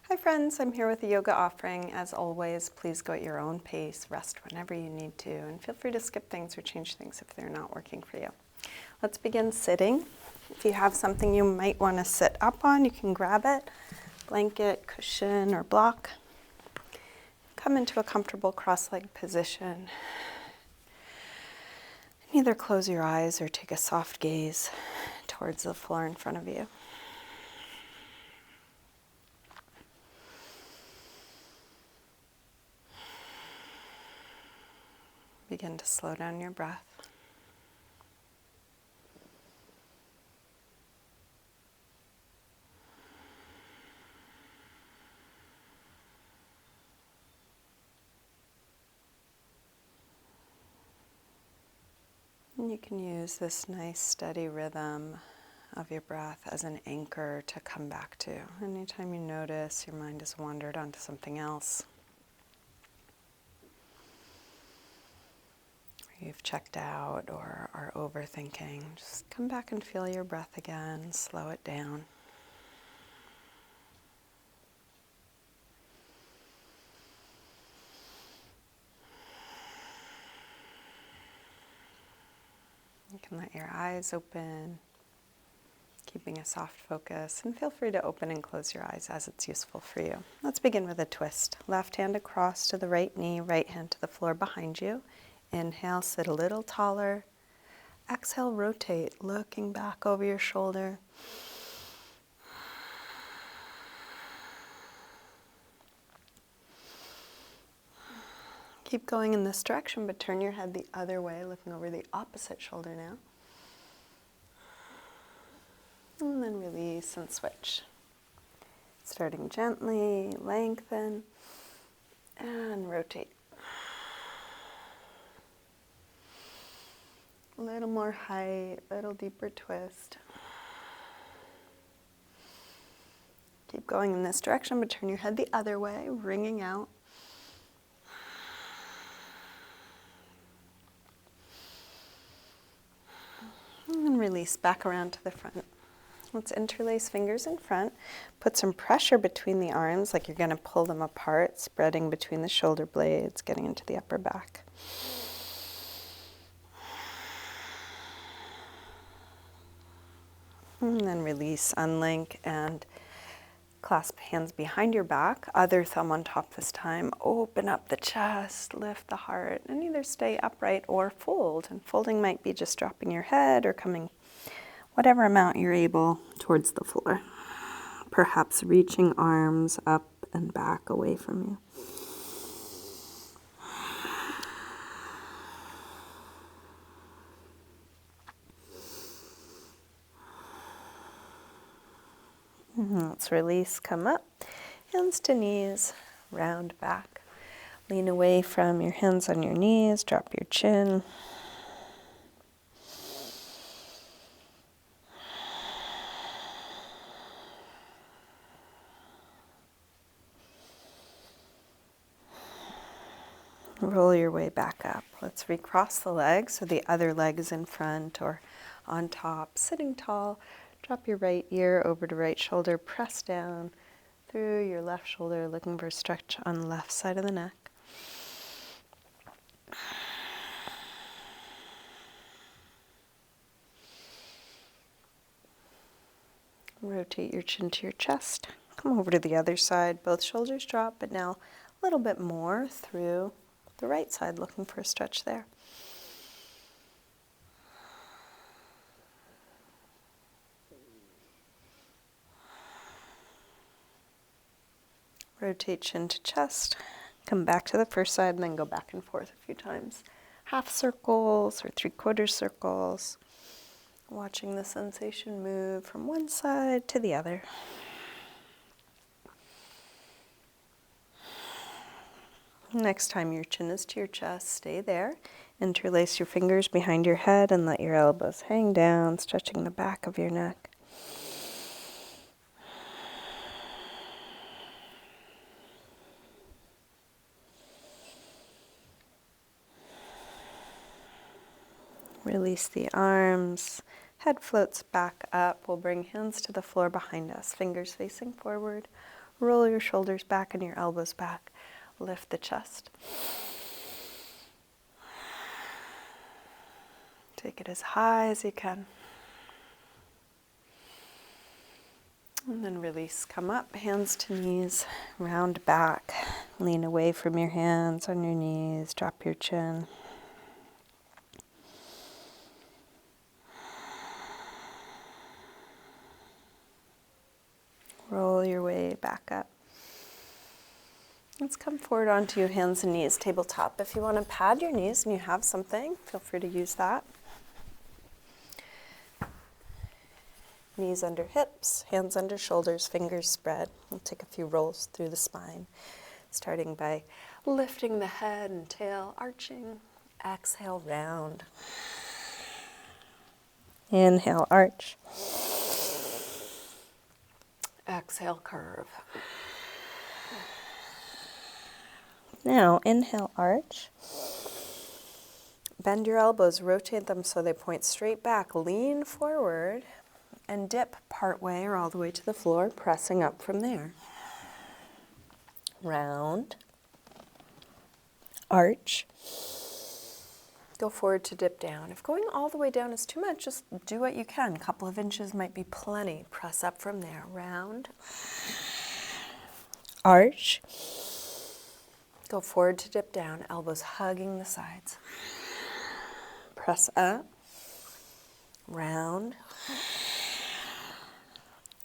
Hi friends, I'm here with a yoga offering. As always, please go at your own pace, rest whenever you need to, and feel free to skip things or change things if they're not working for you. Let's begin sitting. If you have something you might want to sit up on, you can grab it, blanket, cushion, or block. Come into a comfortable cross-legged position. Either close your eyes or take a soft gaze towards the floor in front of you. Begin to slow down your breath. And you can use this nice steady rhythm of your breath as an anchor to come back to. Anytime you notice your mind has wandered onto something else, or you've checked out or are overthinking, just come back and feel your breath again, slow it down. You can let your eyes open, keeping a soft focus, and feel free to open and close your eyes as it's useful for you. Let's begin with a twist. Left hand across to the right knee, right hand to the floor behind you. Inhale, sit a little taller. Exhale, rotate, looking back over your shoulder. Keep going in this direction, but turn your head the other way, looking over the opposite shoulder now. And then release and switch. Starting gently, lengthen, and rotate. A little more height, a little deeper twist. Keep going in this direction, but turn your head the other way, wringing out. And release back around to the front. Let's interlace fingers in front. Put some pressure between the arms, like you're going to pull them apart, spreading between the shoulder blades, getting into the upper back. And then release, unlink, and clasp hands behind your back. Other thumb on top this time. Open up the chest, lift the heart, and either stay upright or fold. And folding might be just dropping your head or coming whatever amount you're able towards the floor. Perhaps reaching arms up and back away from you. Let's release, come up, hands to knees, round back. Lean away from your hands on your knees, drop your chin. Roll your way back up. Let's recross the legs so the other leg is in front or on top, sitting tall. Drop your right ear over to right shoulder, press down through your left shoulder, looking for a stretch on the left side of the neck. Rotate your chin to your chest. Come over to the other side. Both shoulders drop, but now a little bit more through the right side, looking for a stretch there. Rotate chin to chest. Come back to the first side and then go back and forth a few times. Half circles or 3/4 circles. Watching the sensation move from one side to the other. Next time your chin is to your chest, stay there. Interlace your fingers behind your head and let your elbows hang down, stretching the back of your neck. Release the arms. Head floats back up. We'll bring hands to the floor behind us, fingers facing forward. Roll your shoulders back and your elbows back. Lift the chest. Take it as high as you can. And then release, come up, hands to knees, round back. Lean away from your hands on your knees, drop your chin. Roll your way back up. Let's come forward onto your hands and knees, tabletop. If you want to pad your knees and you have something, feel free to use that. Knees under hips, hands under shoulders, fingers spread. We'll take a few rolls through the spine, starting by lifting the head and tail, arching. Exhale, round. Inhale, arch. Exhale, curve. Now, inhale, arch. Bend your elbows, rotate them so they point straight back. Lean forward and dip part way or all the way to the floor, pressing up from there. Round. Arch. Go forward to dip down. If going all the way down is too much, just do what you can. A couple of inches might be plenty. Press up from there. Round. Arch. Go forward to dip down, elbows hugging the sides. Press up. Round.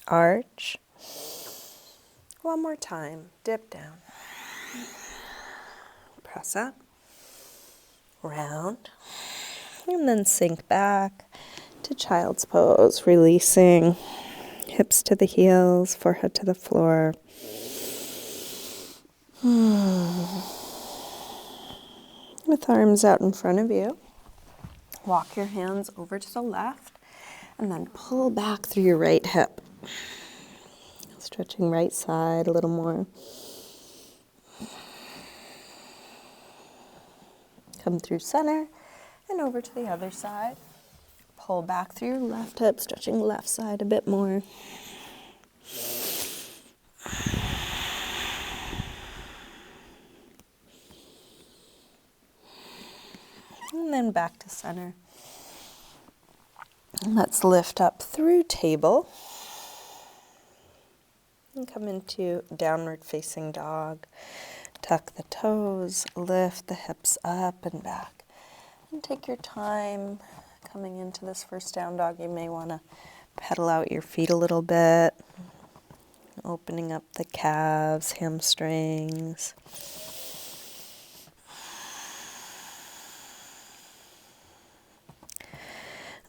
Arch. One more time. Dip down. Press up. Round. And then sink back to child's pose, releasing hips to the heels, forehead to the floor. With arms out in front of you, walk your hands over to the left and then pull back through your right hip. Stretching right side a little more. Come through center and over to the other side. Pull back through your left hip, stretching left side a bit more. And then back to center. Let's lift up through table. And come into downward facing dog. Tuck the toes, lift the hips up and back. And take your time coming into this first down dog. You may want to pedal out your feet a little bit. Opening up the calves, hamstrings.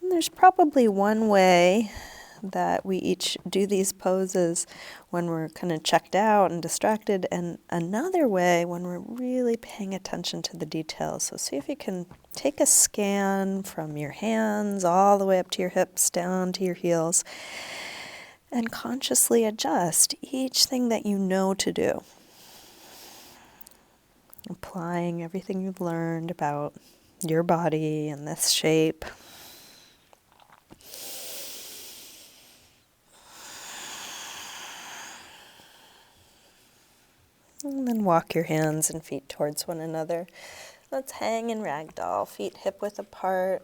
And there's probably one way that we each do these poses when we're kind of checked out and distracted, and another way when we're really paying attention to the details. So see if you can take a scan from your hands all the way up to your hips, down to your heels, and consciously adjust each thing that you know to do. Applying everything you've learned about your body and this shape. And then walk your hands and feet towards one another. Let's hang in ragdoll, feet hip width apart,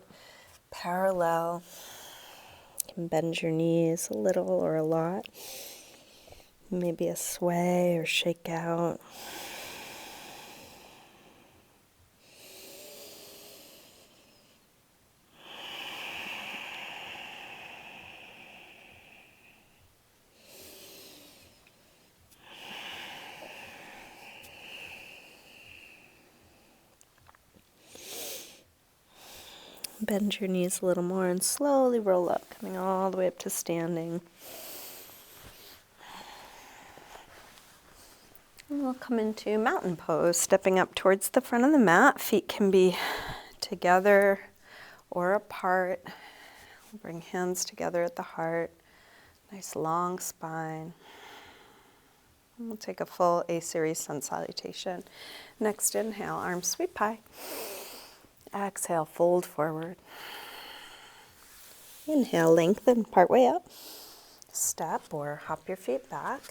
parallel. You can bend your knees a little or a lot. Maybe a sway or shake out. Bend your knees a little more and slowly roll up, coming all the way up to standing. And we'll come into mountain pose, stepping up towards the front of the mat. Feet can be together or apart. Bring hands together at the heart. Nice long spine. And we'll take a full A-series sun salutation. Next inhale, arms sweep high. Exhale, fold forward. Inhale, lengthen part way up. Step or hop your feet back.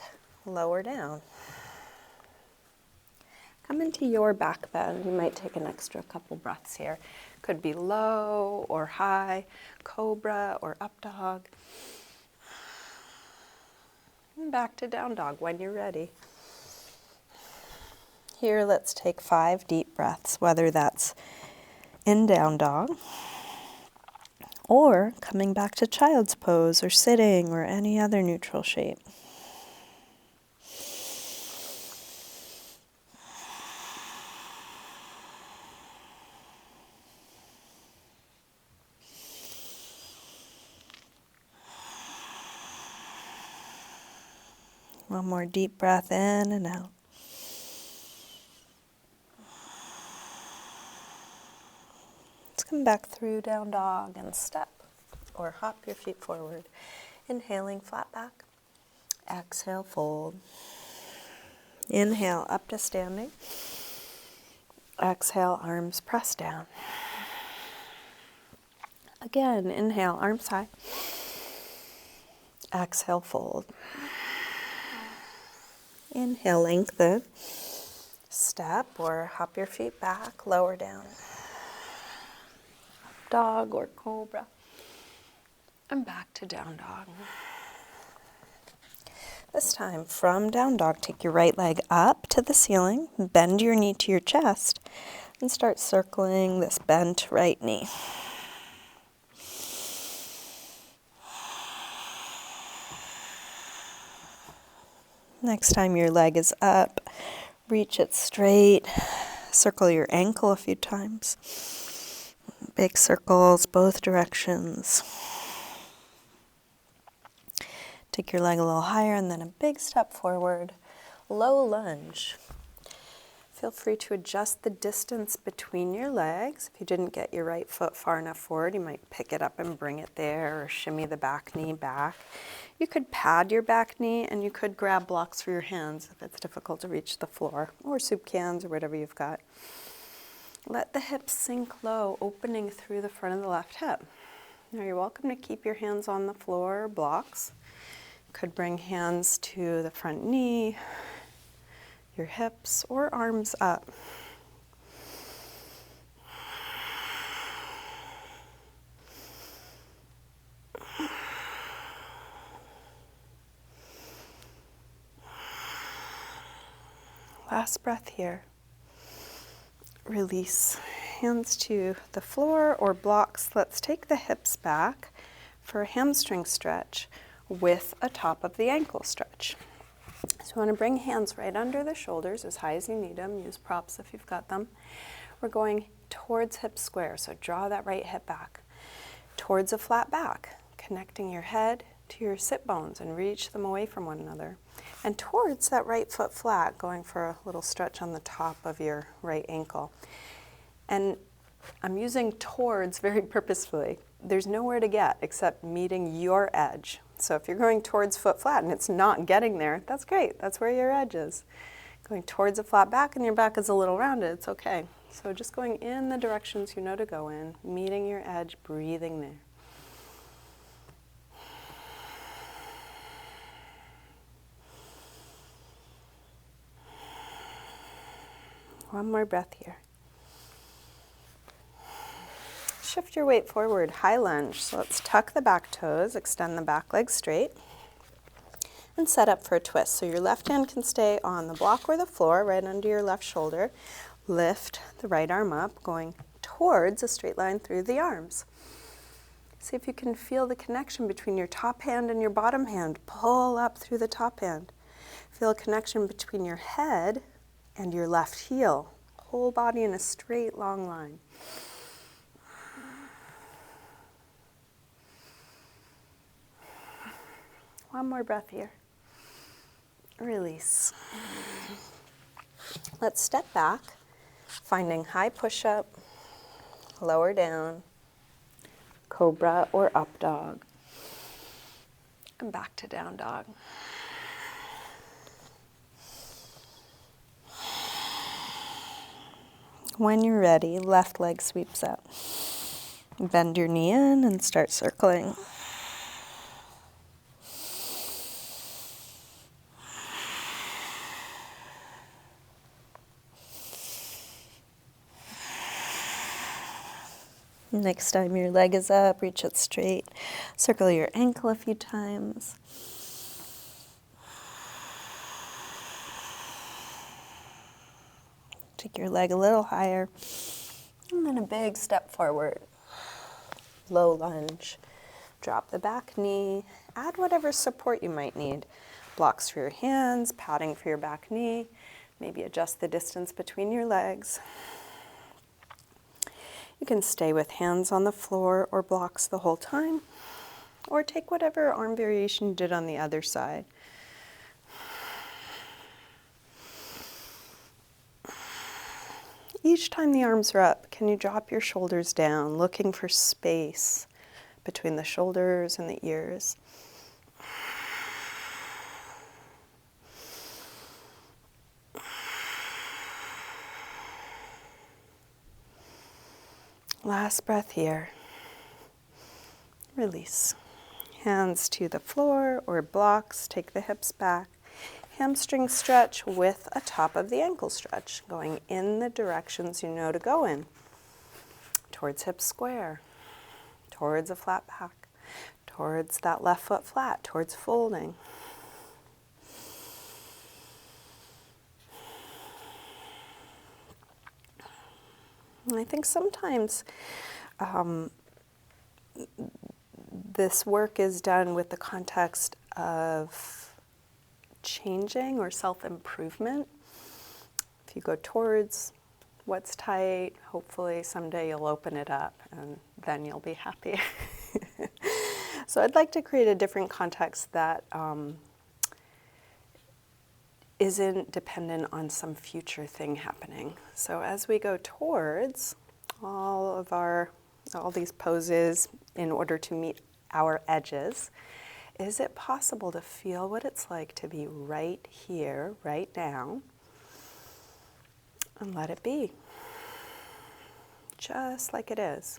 lower down. Come into your back bend. You might take an extra couple breaths here. Could be low or high, cobra or up dog. And back to down dog when you're ready. Here, let's take 5 deep breaths, whether that's in down dog or coming back to child's pose or sitting or any other neutral shape. One more deep breath in and out. Let's come back through down dog and step or hop your feet forward. Inhaling, flat back. Exhale, fold. Inhale, up to standing. Exhale, arms press down. Again, inhale, arms high. Exhale, fold. Inhale, lengthen. Step or hop your feet back, lower down. Dog or cobra. And back to down dog. This time, from down dog, take your right leg up to the ceiling, bend your knee to your chest, and start circling this bent right knee. Next time your leg is up, reach it straight, circle your ankle a few times. Big circles, both directions. Take your leg a little higher and then a big step forward, low lunge. Feel free to adjust the distance between your legs. If you didn't get your right foot far enough forward, you might pick it up and bring it there or shimmy the back knee back. You could pad your back knee and you could grab blocks for your hands if it's difficult to reach the floor, or soup cans or whatever you've got. Let the hips sink low, opening through the front of the left hip. Now you're welcome to keep your hands on the floor or blocks. Could bring hands to the front knee, your hips, or arms up. Last breath here. Release. Hands to the floor or blocks. Let's take the hips back for a hamstring stretch with a top of the ankle stretch. So you want to bring hands right under the shoulders as high as you need them. Use props if you've got them. We're going towards hip square, so draw that right hip back. Towards a flat back, connecting your head to your sit bones and reach them away from one another. And towards that right foot flat, going for a little stretch on the top of your right ankle. And I'm using towards very purposefully. There's nowhere to get except meeting your edge. So if you're going towards foot flat and it's not getting there, that's great. That's where your edge is. Going towards a flat back and your back is a little rounded, it's okay. So just going in the directions you know to go in, meeting your edge, breathing there. One more breath here. Shift your weight forward, high lunge. So let's tuck the back toes, extend the back leg straight, and set up for a twist. So your left hand can stay on the block or the floor, right under your left shoulder. Lift the right arm up, going towards a straight line through the arms. See if you can feel the connection between your top hand and your bottom hand. Pull up through the top hand. Feel a connection between your head and your left heel. Whole body in a straight, long line. One more breath here. Release. Let's step back, finding high push-up, lower down, cobra or up dog, and back to down dog. When you're ready, left leg sweeps up. Bend your knee in and start circling. Next time your leg is up, reach it straight. Circle your ankle a few times. Take your leg a little higher. And then a big step forward. Low lunge. Drop the back knee. Add whatever support you might need. Blocks for your hands, padding for your back knee. Maybe adjust the distance between your legs. You can stay with hands on the floor or blocks the whole time, or take whatever arm variation you did on the other side. Each time the arms are up, can you drop your shoulders down, looking for space between the shoulders and the ears? Last breath here. Release. Hands to the floor or blocks. Take the hips back. Hamstring stretch with a top of the ankle stretch, going in the directions you know to go in. Towards hip square, towards a flat back, towards that left foot flat, towards folding. And I think sometimes this work is done with the context of changing or self-improvement. If you go towards what's tight, hopefully someday you'll open it up and then you'll be happy. So I'd like to create a different context that isn't dependent on some future thing happening. So as we go towards all these poses in order to meet our edges, is it possible to feel what it's like to be right here, right now, and let it be, just like it is?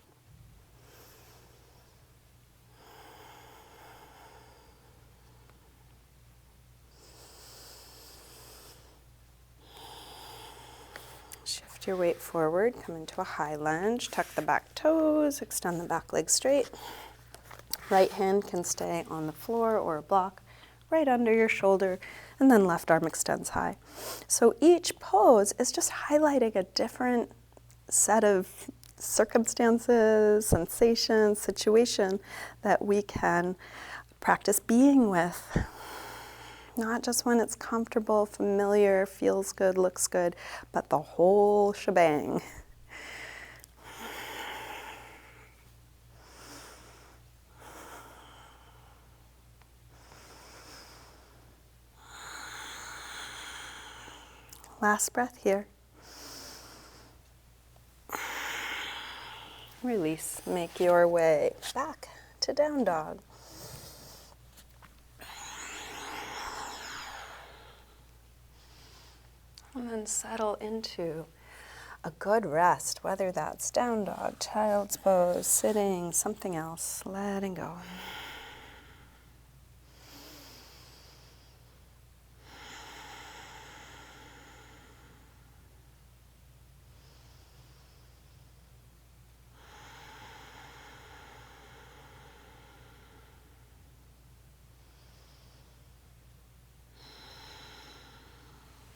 Shift your weight forward, come into a high lunge, tuck the back toes, extend the back leg straight. Right hand can stay on the floor or a block right under your shoulder, and then left arm extends high. So each pose is just highlighting a different set of circumstances, sensations, situation that we can practice being with. Not just when it's comfortable, familiar, feels good, looks good, but the whole shebang. Last breath here. Release. Make your way back to down dog. And then settle into a good rest, whether that's down dog, child's pose, sitting, something else, letting go.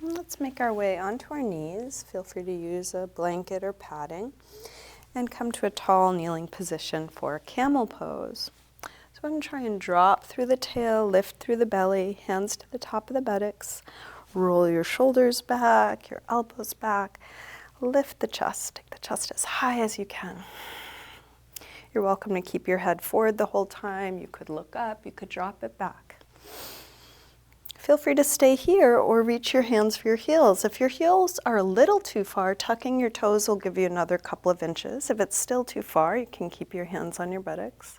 Let's make our way onto our knees. Feel free to use a blanket or padding and come to a tall kneeling position for camel pose. So I'm going to try and drop through the tail, lift through the belly, hands to the top of the buttocks. Roll your shoulders back, your elbows back. Lift the chest. Take the chest as high as you can. You're welcome to keep your head forward the whole time. You could look up, you could drop it back. Feel free to stay here or reach your hands for your heels. If your heels are a little too far, tucking your toes will give you another couple of inches. If it's still too far, you can keep your hands on your buttocks.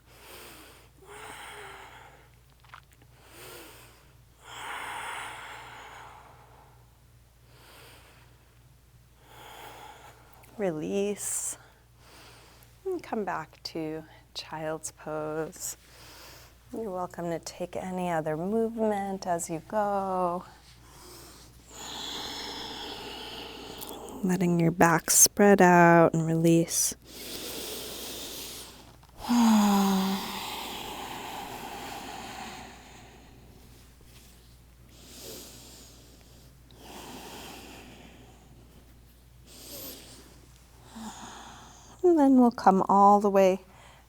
Release. And come back to child's pose. You're welcome to take any other movement as you go. Letting your back spread out and release. And then we'll come all the way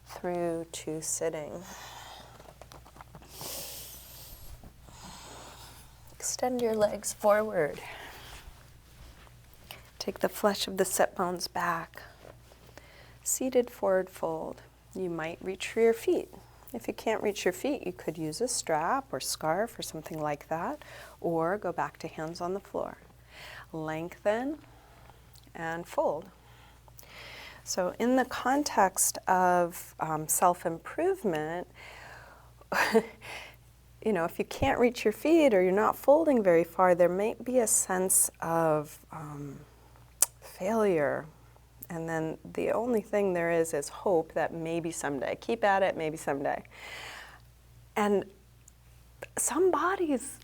through to sitting. Extend your legs forward. Take the flesh of the sit bones back. Seated forward fold. You might reach for your feet. If you can't reach your feet, you could use a strap or scarf or something like that, or go back to hands on the floor. Lengthen and fold. So in the context of self-improvement, if you can't reach your feet or you're not folding very far, there might be a sense of failure. And then the only thing there is hope that maybe someday. Keep at it, maybe someday. And some bodies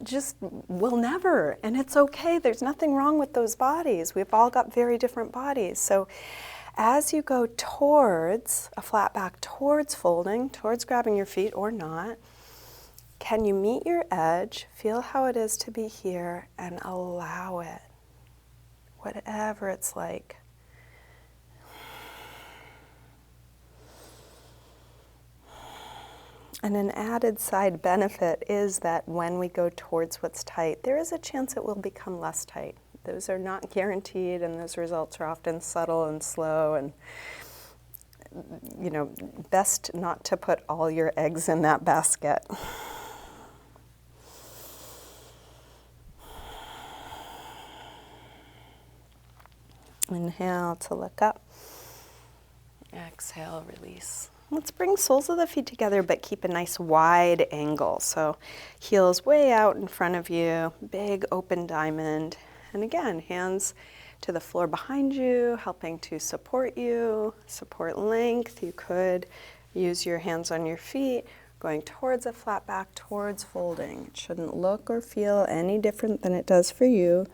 just will never, and it's okay. There's nothing wrong with those bodies. We've all got very different bodies. So as you go towards a flat back, towards folding, towards grabbing your feet or not, can you meet your edge, feel how it is to be here, and allow it, whatever it's like. And an added side benefit is that when we go towards what's tight, there is a chance it will become less tight. Those are not guaranteed, and those results are often subtle and slow, and best not to put all your eggs in that basket. Inhale to look up. Exhale, release. Let's bring soles of the feet together, but keep a nice wide angle. So heels way out in front of you, big open diamond. And again, hands to the floor behind you, helping to support you, support length. You could use your hands on your feet, going towards a flat back, towards folding. It shouldn't look or feel any different than it does for you.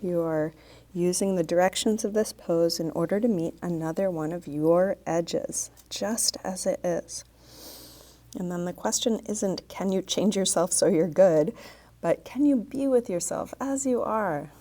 You are using the directions of this pose in order to meet another one of your edges, just as it is. And then the question isn't, can you change yourself so you're good, but can you be with yourself as you are?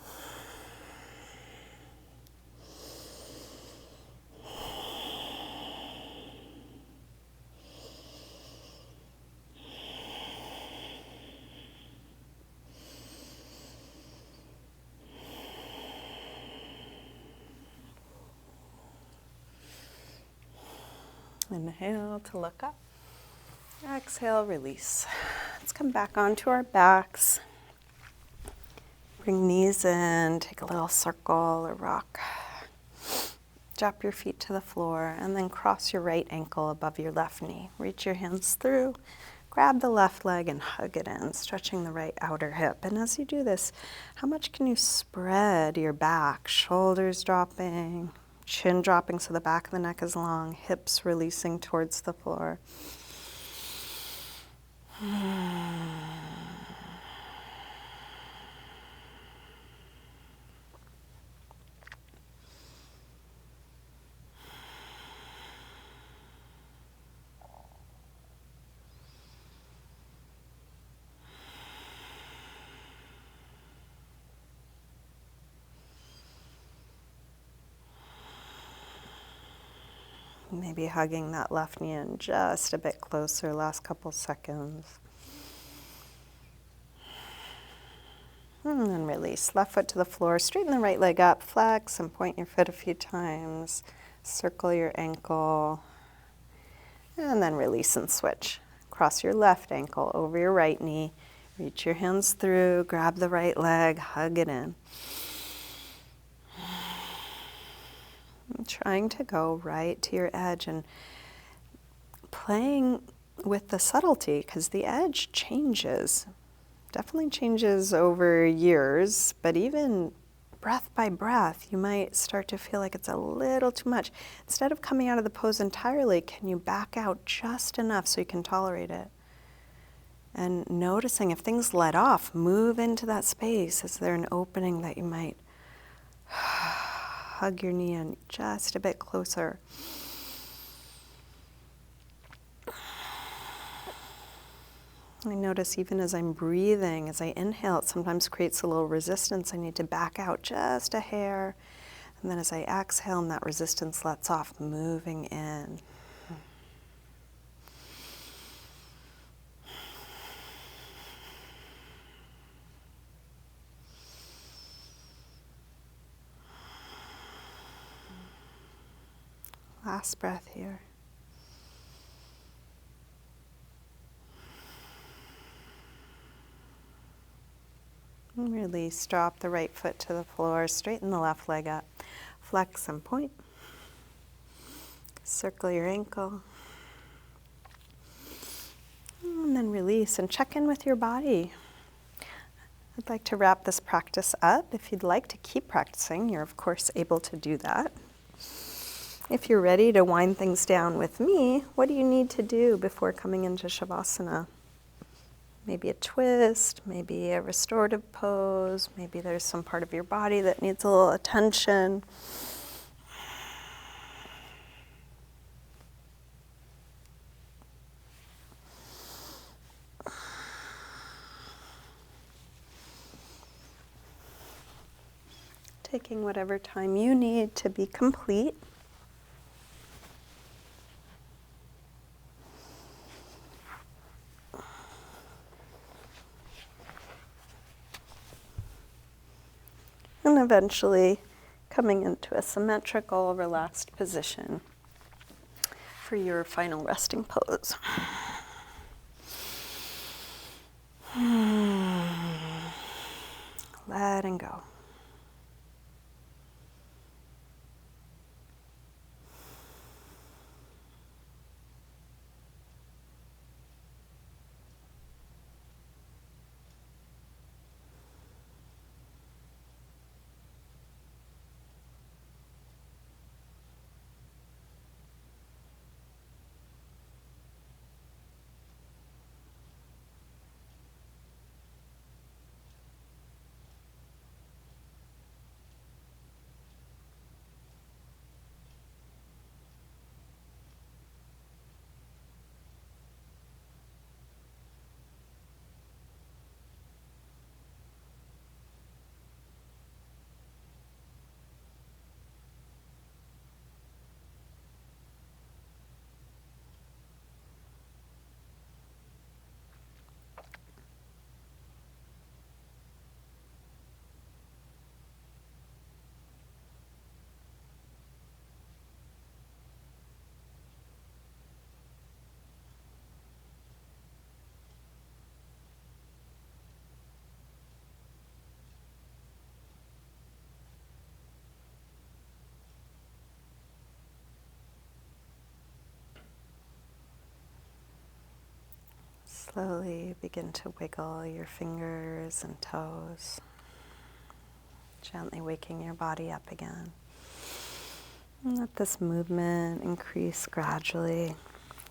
Inhale to look up. Exhale, release. Let's come back onto our backs. Bring knees in, take a little circle or rock. Drop your feet to the floor and then cross your right ankle above your left knee. Reach your hands through, grab the left leg and hug it in, stretching the right outer hip. And as you do this, how much can you spread your back? Shoulders dropping, chin dropping so the back of the neck is long, hips releasing towards the floor. Maybe hugging that left knee in just a bit closer, last couple seconds. And then release. Left foot to the floor, straighten the right leg up, flex and point your foot a few times. Circle your ankle. And then release and switch. Cross your left ankle over your right knee. Reach your hands through, grab the right leg, hug it in. I'm trying to go right to your edge and playing with the subtlety, because the edge changes. Definitely changes over years, but even breath by breath, you might start to feel like it's a little too much. Instead of coming out of the pose entirely, can you back out just enough so you can tolerate it? And noticing if things let off, move into that space. Is there an opening that you might hug your knee in just a bit closer? I notice even as I'm breathing, as I inhale, it sometimes creates a little resistance. I need to back out just a hair. And then as I exhale and that resistance lets off, moving in. Last breath here. And release, drop the right foot to the floor, straighten the left leg up. Flex and point. Circle your ankle. And then release and check in with your body. I'd like to wrap this practice up. If you'd like to keep practicing, you're of course able to do that. If you're ready to wind things down with me, what do you need to do before coming into Shavasana? Maybe a twist, maybe a restorative pose, maybe there's some part of your body that needs a little attention. Taking whatever time you need to be complete. And eventually coming into a symmetrical, relaxed position for your final resting pose. Letting go. Slowly begin to wiggle your fingers and toes, gently waking your body up again. And let this movement increase gradually,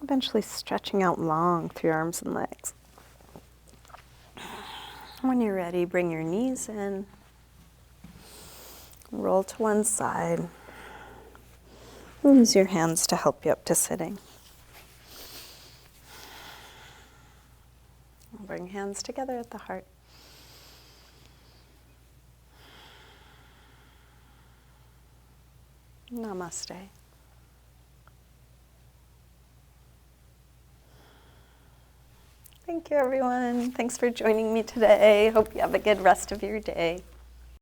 eventually stretching out long through your arms and legs. When you're ready, bring your knees in, roll to one side, use your hands to help you up to sitting. Bring hands together at the heart. Namaste. Thank you, everyone. Thanks for joining me today. Hope you have a good rest of your day.